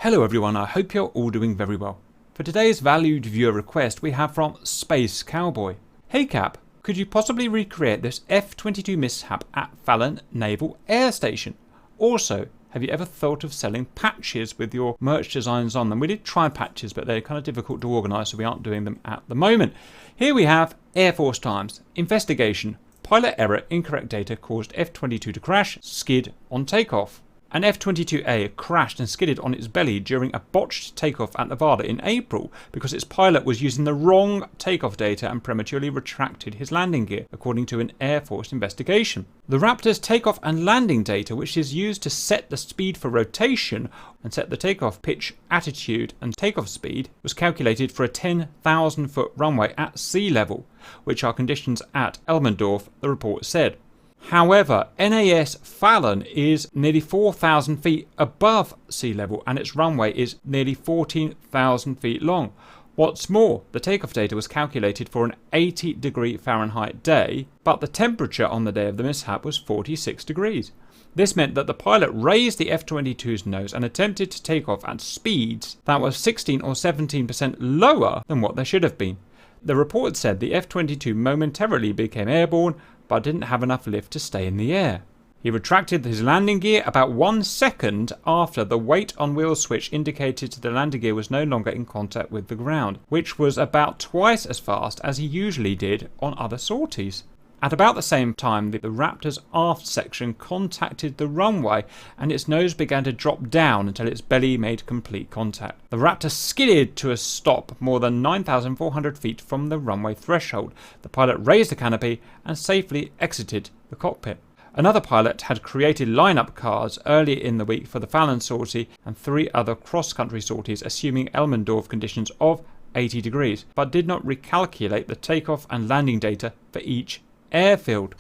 Hello everyone, I hope you're all doing very well. For today's valued viewer request we have from Space Cowboy. Hey Cap, could you possibly recreate this F-22 mishap at Fallon Naval Air Station? Also, have you ever thought of selling patches with your merch designs on them? We did try patches, but they're kind of difficult to organise, so we aren't doing them at the moment. Here we have Air Force Times. Investigation. Pilot error, incorrect data caused F-22 to crash, skid on takeoff. An F-22A crashed and skidded on its belly during a botched takeoff at Nevada in April because its pilot was using the wrong takeoff data and prematurely retracted his landing gear, according to an Air Force investigation. The Raptor's takeoff and landing data, which is used to set the speed for rotation and set the takeoff pitch, attitude and takeoff speed, was calculated for a 10,000 foot runway at sea level, which are conditions at Elmendorf, the report said. However, NAS Fallon is nearly 4,000 feet above sea level and its runway is nearly 14,000 feet long. What's more, the takeoff data was calculated for an 80-degree Fahrenheit day, but the temperature on the day of the mishap was 46 degrees. This meant that the pilot raised the F-22's nose and attempted to take off at speeds that were 16 or 17% lower than what they should have been. The report said the F-22 momentarily became airborne, but didn't have enough lift to stay in the air. He retracted his landing gear about 1 second after the weight on wheel switch indicated the landing gear was no longer in contact with the ground, which was about twice as fast as he usually did on other sorties. At about the same time, the Raptor's aft section contacted the runway and its nose began to drop down until its belly made complete contact. The Raptor skidded to a stop more than 9,400 feet from the runway threshold. The pilot raised the canopy and safely exited the cockpit. Another pilot had created lineup cards earlier in the week for the Fallon sortie and 3 other cross-country sorties assuming Elmendorf conditions of 80 degrees, but did not recalculate the takeoff and landing data for each airfield.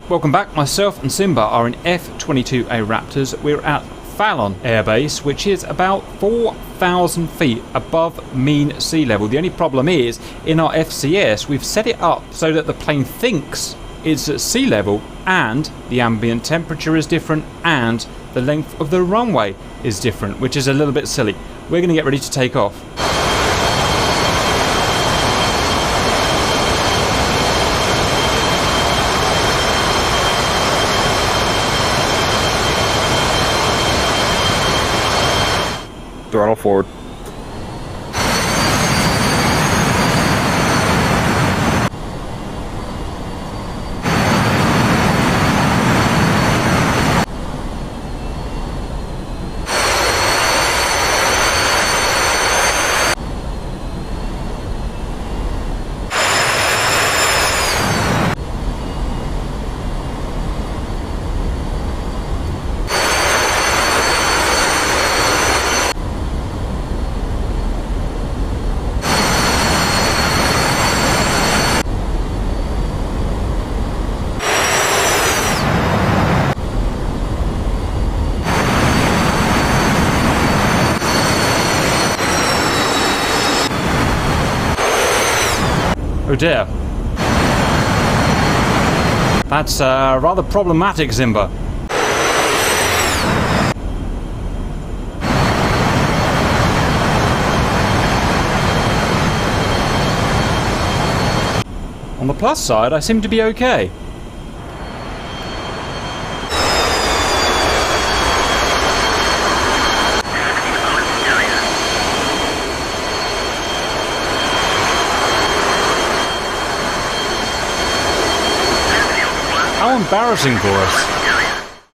Welcome back, myself and Simba are in F-22A Raptors. We're at Fallon Air Base, which is about 4,000 feet above mean sea level. The only problem is, in our FCS, we've set it up so that the plane thinks it's at sea level and the ambient temperature is different and the length of the runway is different, which is a little bit silly. We're going to get ready to take off. Throttle forward. Oh dear. That's rather problematic, Simba. On the plus side, I seem to be okay. How embarrassing for us.